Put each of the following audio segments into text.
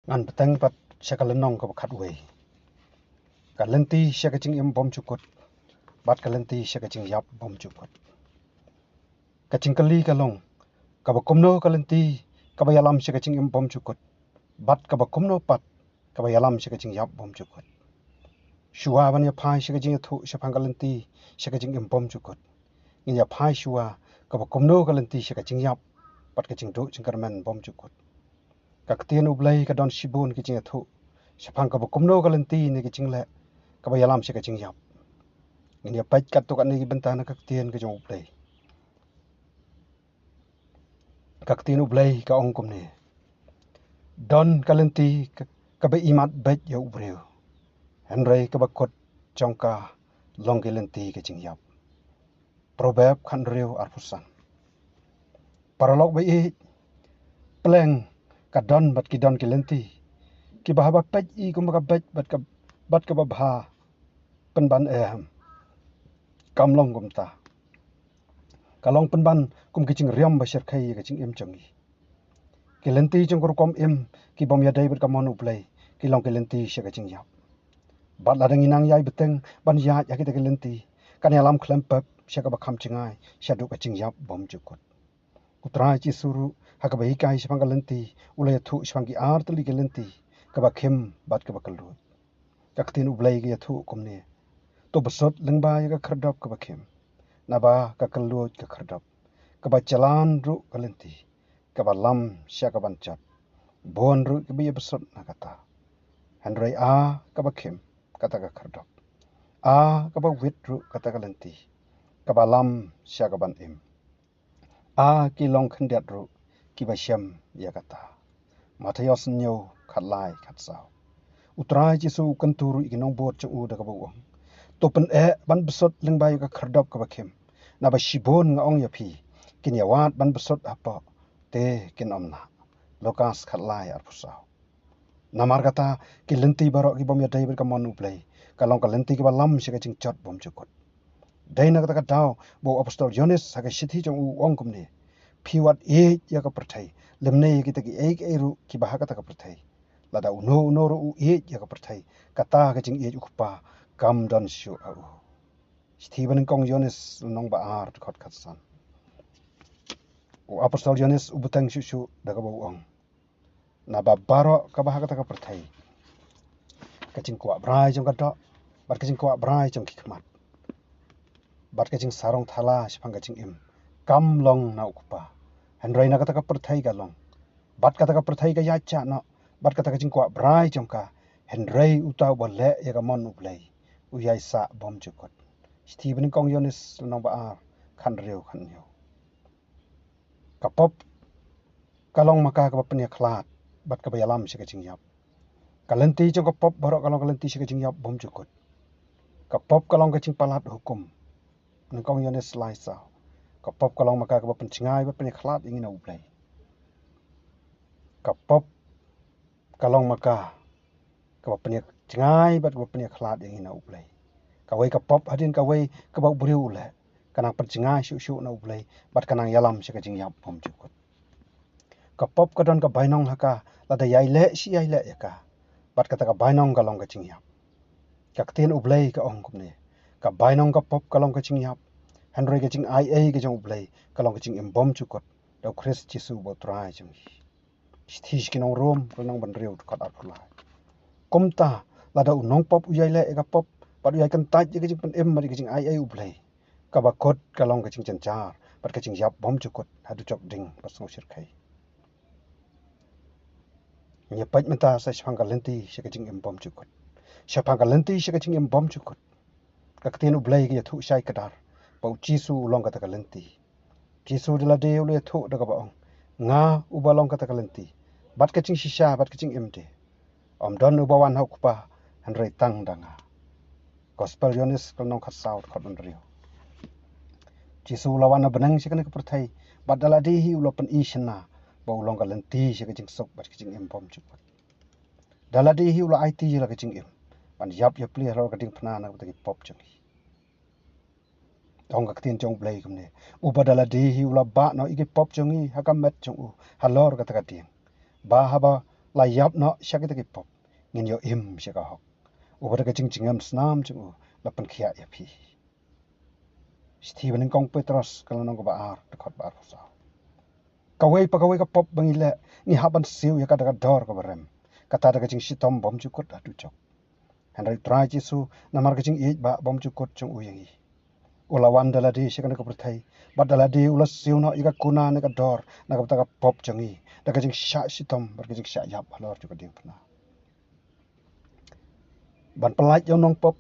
Ngan petang pat syakalenong ka bakat wei. Kalenti syakacing im bom cukut. Bat kalenti syakacing yap bom cukut. Kacing kali kalong. Kabakumno kalenti kabayalam syakacing im bom cukut. Bat kabakumno pat kabayalam syakacing yap bom cukut. Shua ban ya pai syakacing thu syapang kalenti syakacing im bom cukut. Ngin ya pai shua kabakumno kalenti syakacing yap pat kacing du cingkarmen bom cukut. Kaktian ublay kadon shibun kacing thu syapang kabakumno kalenti ni kacing le kabayalam syakacing yap. Ngin ya pait kat tu kan ni bentana kaktian kacing ublay. Kaktian ublay ka ongkum ni. Don kalenti kabe imat bet ya ubreu. Henry kabakot jongka long kalenti kacing yap. Probab kan reu arpusan. Paralog ba i pleng kadon bat kidon kalenti. Ki bahaba pet i kumaka bet bat ka babha penban kamlong kumta. Kalong penban kum kicing riam basyar kai kicing im changi. Kilenti jong kom im ki bom ya dai ber kamon uplay ki long kilenti sya kicing yap. Bat ladang inang yai beteng ban ya kita kilenti kan alam klempap sya ka bakam cingai sya du kicing yap bom cukut. Utrai ci suru hakabai kai syapang kilenti ulay thu syapang ki ar teli kilenti ka bakim bat ka bakalu. Kaktin ublay ki thu kum ni. To besot lengba ya ka kerdap ka bakim. Naba ka kelut ka kerdap. Ka bacalan ru kalenti. Ka lam sya ka bancat. Bon ru ka biya besot na kata. Henry a ka bakim kata ka kerdap. A ka ba wit ru kata kalenti. Ka lam sya ka ban im. A ki long kendet ru ki ba syam ya kata. Matayos nyo kat lai kat sao. Utrai jisu kenturu ikinong bot cung u da ka buwang. Topen ban besot lengba ya ka kerdap ka bakim. Naba shibon nga ong ya pi. Kin ya wat ban besot apa. Te kin omna. Lokas kat lai arpusau. Namar kata ki lenti barok ki bom ya dai berkamon uplay. Kalong ka lenti ki balam sya kacing cot bom cukut. Dai na kata kadao bo apostol Yohanes haka sithi jong u ong kum ni. Piwat ya ka pertai. Lemne kita ki eru ki bahaka kata ka pertai. Lada uno ru ya ka pertai. Kata kacing ukupa kam dan syu au. Sithi ban kong Yohanes nong ba ar kot katsan. U apostol Yohanes ubutang syu da ka ong. Na babaro ka bahaka kata ka pertai. Kacing kuat brai jong kata. Bat kacing kuat brai jong kikmat. Bat kacing sarong thala syapang kacing im. Kam long na ukupa. Henry na kata ka pertai ka long. Bat kata ka pertai ka yacha na. Bat kata kacing kuat brai jong ka. Henry utau boleh ya ka mon uplay. Uyai sa bom cukut. Stephen kong Yohanes nong ba ar. Kan reu kan yo. Kapop kalong maka ka penya klat. Bat ka bayalam sya kacing yap. Kalenti jong kapop barok kalong kalenti sya kacing yap bom cukut. Kapop kalong kacing palat hukum. Nengkong Yohanes lai sao. Kapop kalong maka ka pencingai ba penya klat ingin au play. Kapop kalong maka ka penya cingai ba ka penya klat ingin au play. Kawai kapop hadin kawai ka bau beriu le. Kanang pencingai syu na au play bat kanang yalam sya kacing yap bom cukut. Kapop kadon ka bainong haka lada yai le si yai le ya ka. Bat kata ka bainong kalong kacing yap. Kaktin ublay ka ong kum ni. Ka bainong kapop kalong kacing yap. Henry kacing IA kacing ublay kalong kacing im bom cukut. Dau Chris Jisu bo trai jong. Stish kinong rom kanong ban riu kat arpulai. Kumta lada unong pop uyai le ka pop pat uyai kan taj kacing pen im mari kacing IA ublay. Ka bakot kalong kacing cencar pat kacing yap bom cukut hadu cok ding pasong sirkai. Nyepaj menta sa syapang kalenti sya kacing im bom cukut. Syapang kalenti sya kacing im bom cukut. Kaktin ublay ki thu syai kadar. Bau Jisu ulong kata kalenti. Jisu dila de ulu thu da ka baong. Nga ubalong kata kalenti. Bat kacing shisha bat kacing imde. Om don ubawan hau kupa Henry tang danga. Gospel Yohanes kalong kasau kot andrio. Jisu lawan na benang sya kana kepertai. Bat dala de hi ulo pen ishna. Bau ulong kalenti sya kacing sok bat kacing im bom cukut. Dala de hi ulo IT la kacing im. Ban yap ya pli halo kading penana kata pop jangi. Tong kaktin jong blay kumne. Ubadala dihi ula ba no igi pop jongi haka met jong u halor kata kating. Ba haba la yap no syakita ki pop ngin yo syaka hok ubada ka cingam snam chung la pen khia ya phi Stephen kong Petros kalau nong baar dekat baar sa kawai ka pop bangile ni haban siu ya kada dor ka barem kata da cing sitom bom cukut adu cok Henry try jisu namar ka cing ba bom cukut chung uyangi ulawan daladi syakana ka perthai bad daladi ulas siu no ika kuna na ka dor na ka pop changi da ka cing sya sitom bar ka cing sya yap halor juga ding pna ban pelaj yo nong pop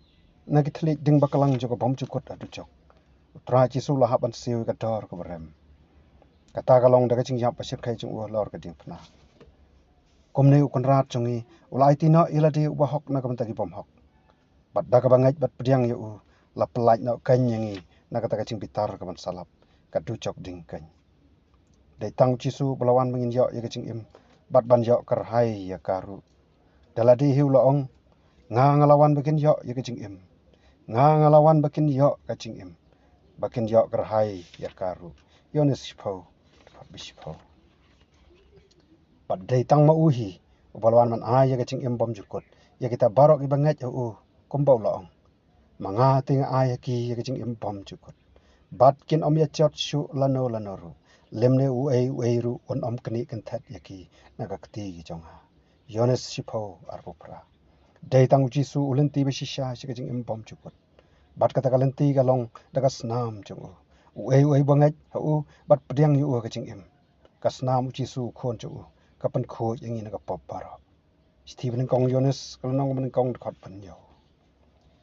na ki thlik ding bakalang juga bom cukut adu cok try jisu la haban siu ka dor ka barem kata kalong da ka cing yap pasir kai chung lor ka ding pna komne ukon rat chungi ulai tino iladi uba hok na kam tagi bom hok bat da ka bangai bat pediang yu la pelaj na kan yangi na kata ka cing bitar ka ban salap ka du chok ding kan dai tang chisu belawan mengin yo ya ka cing im bat ban yo kar hai ya karu daladi hiu la ong nga ngalawan bakin yo ya ka cing im nga ngalawan bakin yo ka cing im bakin yo kar hai ya karu yones sipo bisipo Padai tang ma uhi upalwan man ya ka cing im bom jukut ya kita barok i bangat kumbau laong manga ting ya ka cing im bom jukut bat kin om ya chot shu lano ru lemne u ru on om kni kan that ya ki na ka kti gi jonga yones sipo arpupra dai tang uji su ulenti be shisha ka cing im bom jukut bat kata kalenti galong daga snam chung u bangat bat pediang yu ka cing im kasnam uji su khon chung kapan kho yang ini ka pop para Stephen kong Yones kalau nong men kong dekat penyo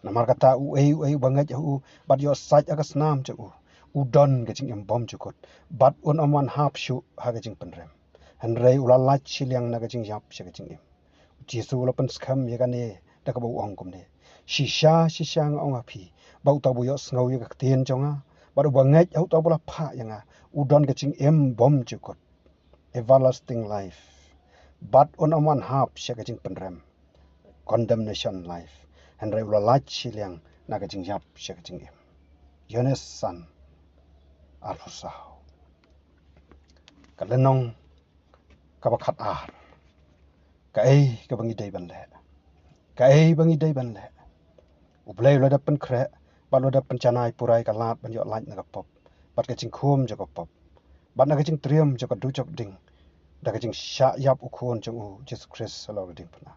namar kata u bangat bat yo saj akas nam chu udon ke cing em bom chukot bat on aman hap shu ha ke cing penrem han rei ulala chiliang na ke cing yap she ke cing em jisu la pen skam ye kane da ka bu ong kum ne shisha ngong api bau ta bu yo ngau ye ka tien jonga bat bangat au ta bula pha yanga udon ke cing em bom chukot everlasting life but on a one half shakajing penrem condemnation life and regular light chiliang nagajing yap shakajing em Yones san alfusao kalenong kabakat ar kai kabangi day ban le ublay lo da pen kre ba lo da pen chanai purai kalat ban yo light nagapop bat kajing khum jakapop bat nagajing trium jakat du chok ding da kajing sya yap ukhon chung Jesus Christ sallallahu ding pna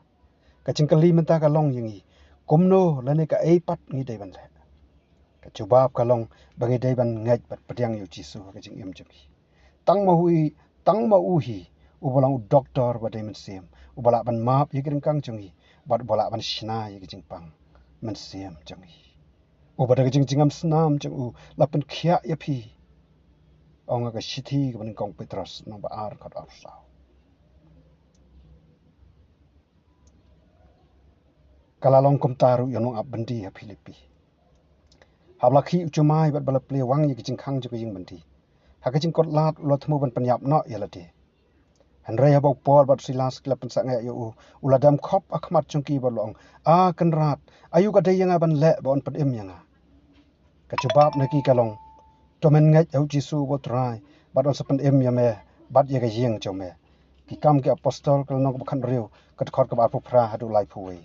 kajing kali menta ka long yangi komno lane ka pat ngi dei ban le ka chubab ka long bangi dei ban ngai bat pediang yu jisu kajing em jami tang ma uhi ubalang doktor ba dei men sim ubala ban map yigiring kang chungi bat bola ban shna yigijing pang men sim changi ubada kajing jingam snam chung lapen khia yapi ông cái city của mình công Petros nó bảo ar khát ar sao kalau long kom taru yang nong abandi ya Filipi habla khi uchumai bat bala play wang ye kicing khang juga yang bandi ha kicing kot lat lo thmu ban penyap no ya lade han ray habau pol bat silas kila pensak ngai yo uladam khop akhmat chungki balong kan rat ayu ka de yang ban le bon pet im yang ka chubab naki kalong tomen ngai au jisu bot rai bat on sapen em ya me bat ye ka yeng chome ki kam ke apostol kal nok bakhan riu kat khot ka ba phra hadu lai phuwe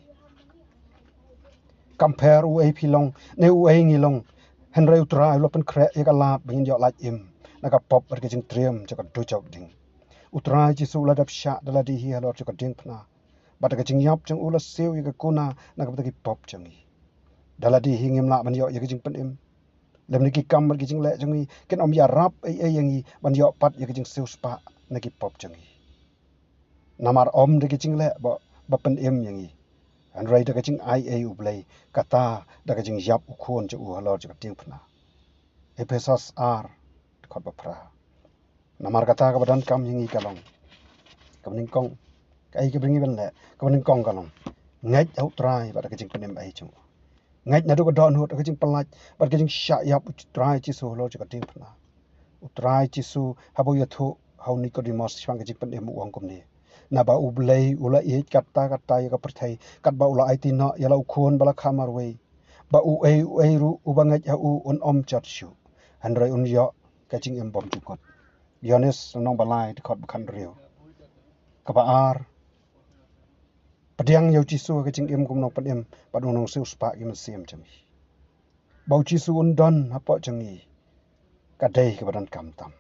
compare pilong ne ngilong henry utra lo pen kre ye ka la bin yo la im na ka pop ber ke jing trium cha ka du chok ding utra jisu la dap sha dala di hi halor cha ka ding phna bat ka jing yap chung ula seu ye ka kuna na ka ki pop changi dala di hi ngim la ban yo ye ka jing pen im lem ni ki kam ber ki jing le changi ken om ya rap yangi ban yo pat ye ka jing seu spa na ki pop changi namar om de ki jing le ba pen im yangi and right da jing ublay kata da jing yap ukhon chu halor chu ting phna Ephesus r khot ba phra namar kata ka badan kam hingi kalong kamning kong kai ke bringi ben le kamning kong kalong ngai au trai ba da jing penem ai chu ngai na du ka don hut da jing palaj ba da jing sha yap trai chi so halor chu ting phna utrai chi su habo yathu hau Nicodemus chwang jing penem uang kom ni na ba ublay ula e kata ya ka perthai kat ba ula IT no ya la ukhon bala khamar we ba ru ubangai on om chat shu hanrai un yo kaching em bom chukot Yones nong balai khot khan riu ka ba ar Padiang yau Jisu ke jing em kum nong pan em pat nong seu spa ki man siam changi. Bau Jisu undon hapo changi. Kadai ke badan kam tam.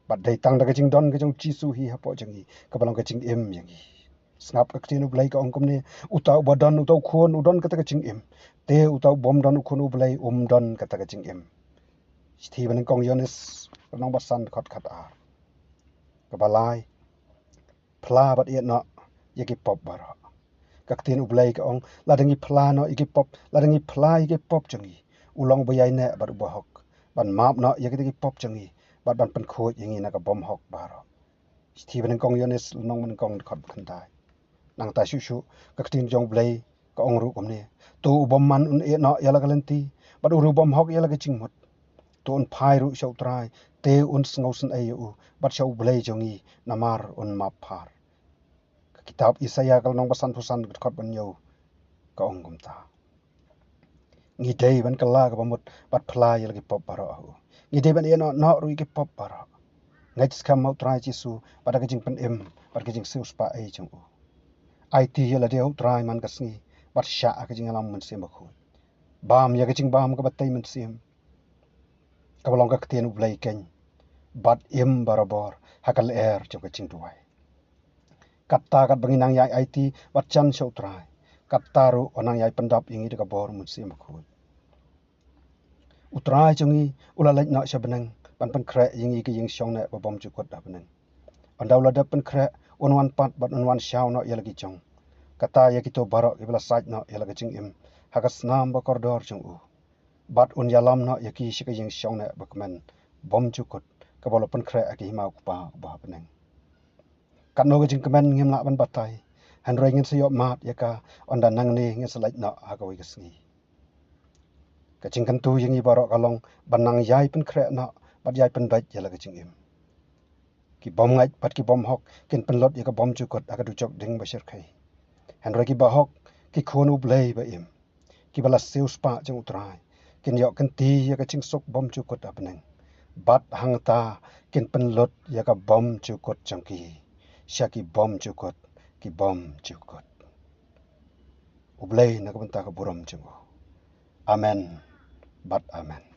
Bat dai tang da ke jing don ke jong Jisu hi hapo changi. Ke balong ke jing em yangi. Snap ke tinu belai ke ong kum ni utau badan utau khon udon kata ke jing em. Te utau bom don khon u belai don kata ke jing em. Sthi ban kong Yones nong basan khot khat a. Ke balai pla bat yet no yeki pop baro. Kaktin ublay ka ong ladangi plano igi pop ladangi pla igi pop changi ulong bayai ne bat ubahok ban map no yagi pop changi bat ban pen khoj yangi na ka bom hok baro Stephen kong Yones nong man kong khot khandai nang ta shu shu kaktin jong blay ka ong ru komne tu bom man un e no yala kalenti bat uru bom hok yala ka chingmot tu un phai ru shau trai te un sngosen ayu bat shau blay jongi namar un map phar kitab Isaya kal nong basan pusan khot ban yo ka ong kum ta ngi dei ban kala ka bamut bat phla yel ki pop baro hu ngi dei ban eno no ru ki pop baro ngai skam mau trai Jisu pada ka jing pen em pada ka jing seus pa ai chung u IT yel de hu trai man ka sngi bat sha ka jing alam man sem khu bam ya ka jing bam ka bat tai man sem ka balong ka ktien u blai ken bat em barabor hakal er chung ka jing duai kata kat banginang ya IT bat chan shau trai kataru onang yai pendap ingi de ka bor mun sem khu utrai chungi ulalaj na shabeneng pan pan kre yingi ki ying shong ne ba bom chu kot da beneng andaw la da pan kre on pat bat on shaw no yel ki chong kata ya ki to baro ki bla saj no yel ki ching im hagas nam ba kordor chung u bat un yalam no ya ki shi ki ying shong ne ba kmen bom chu kot ka bolo pan kre ki ma ku pa ba beneng kat no ki ching kmen ngim la ban batai han roi ngin se yo mat ya ka onda nang ne ngin se laj no ha ka wi ka sngi kacing kan tu yang ibarat kalong banang yai pen krek nak bat yai pen baik jala kacing im ki bom ngai pat ki bom hok kin pen lot ya ka bom cukot aga du chok ding ba shir khai han ra ki ba hok ki khon u blai ba im ki bala seu spa jang utrai kin yok kan ti ya ka ching sok bom cukot apneng bat hang ta kin pen lot ya ka bom cukot jang ki sha ki bom cukot u blai na ka ben ta ka buram jang amen bat amen